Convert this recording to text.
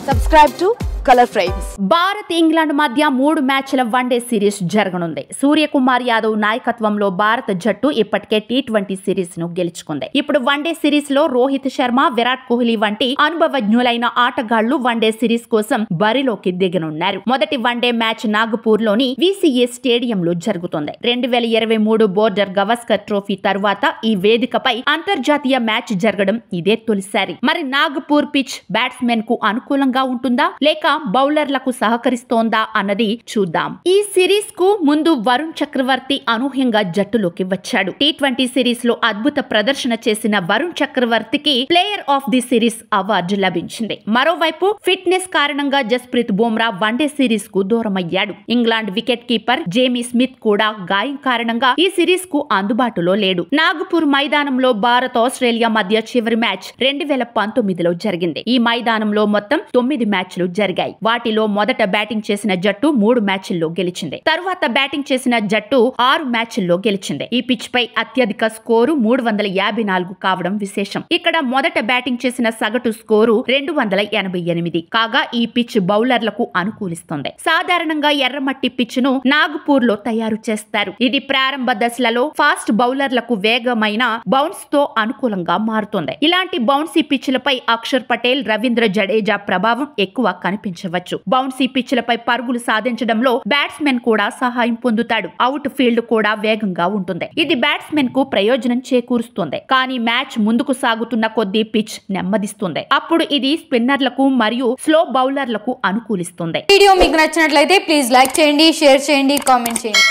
Subscribe to Color Frames. Bharat England మధ్య 3 మ్యాచ్ల one day series జరగనుంది. సూర్యకుమార్ యాదవ్ నాయకత్వంలో భారత జట్టు ఇప్పటికే టీ20 సిరీస్ ను గెలుచుకుంది. ఇప్పుడు వన్డే సిరీస్ లో రోహిత్ శర్మ, విరాట్ కోహ్లీ వంటి అనుభవజ్ఞులైన ఆటగాళ్లు వన్డే సిరీస్ కోసం బరిలోకి దిగనున్నారు. మొదటి వన్డే మ్యాచ్ నాగపూర్ లోని VCA స్టేడియంలో జరుగుతుంది. 2023 బోర్డర్ గవస్కర్ ట్రోఫీ తర్వాత ఈ వేదికపై అంతర్జాతీయ మ్యాచ్ జరగడం ఇదే తొలిసారి. మరి నాగపూర్ పిచ్ బ్యాట్స్మెన్ కు అనుకూలంగా ఉంటుందా లేక బౌలర్లకు సహకరిస్తోందా అన్నది చూద్దాం. ఈ సిరీస్ కు ముందు వరుణ్ చక్రవర్తి అనూహ్యంగా జట్టులోకి వచ్చాడు. టీ20 సిరీస్ లో అద్భుత ప్రదర్శన చేసిన వరుణ్ చక్రవర్తికి player of the series award లభించింది. మరోవైపు ఫిట్నెస్ కారణంగా జస్ప్రీత్ బుమ్రా వన్డే సిరీస్ కు దూరమయ్యాడు. England wicket keeper Jamie Smith కూడా గాయం కారణంగా ఈ సిరీస్ కు అందుబాటులో లేడు. నాగపూర్ మైదానంలో భారత్ ఆస్ట్రేలియా మధ్య చివరి మ్యాచ్ 2019లో జరిగింది. ఈ మైదానంలో మొత్తం 9 మ్యాచ్లు జరిగాయి. వాటిలో మొదట బ్యాటింగ్ చేసిన జట్టు 3 మ్యాచ్ల్లో గెలిచింది. తరువాత బ్యాటింగ్ చేసిన జట్టు 6 మ్యాచ్ల్లో గెలిచింది. ఈ పిచ్ పై అత్యధిక స్కోరు 354 కావడం విశేషం. ఇక్కడ మొదట బ్యాటింగ్ చేసిన సగటు స్కోరు 288. కాగా ఈ పిచ్ బౌలర్లకు అనుకూలిస్తుంది. సాధారణంగా ఎర్రమట్టి పిచ్ ను నాగపూర్ లో తయారు చేస్తారు. ఇది ప్రారంభ దశలలో ఫాస్ట్ బౌలర్లకు వేగమైన బౌన్స్ తో అనుకూలంగా మారుతుంది. ఇలాంటి బౌన్సీ పిచ్లపై అక్షర్ పటేల్, రవీంద్ర జడేజా ప్రభావం ఎక్కువ కనిపించవచ్చు. బౌన్సీ పిచ్లపై పరుగులు సాధించడంలో బ్యాట్స్మెన్ కూడా సహాయం పొందుతాడు. అవుట్ ఫీల్డ్ కూడా వేగంగా ఉంటుంది. ఇది బ్యాట్స్మెన్ కు ప్రయోజనం చేకూరుస్తుంది. కానీ మ్యాచ్ ముందుకు సాగుతున్న కొద్దీ పిచ్ నెమ్మదిస్తుంది. అప్పుడు ఇది స్పిన్నర్లకు మరియు స్లో బౌలర్లకు అనుకూలిస్తుంది. వీడియో మీకు నచ్చినట్లయితే ప్లీజ్ లైక్ చేయండి, షేర్ చేయండి, కామెంట్ చేయండి.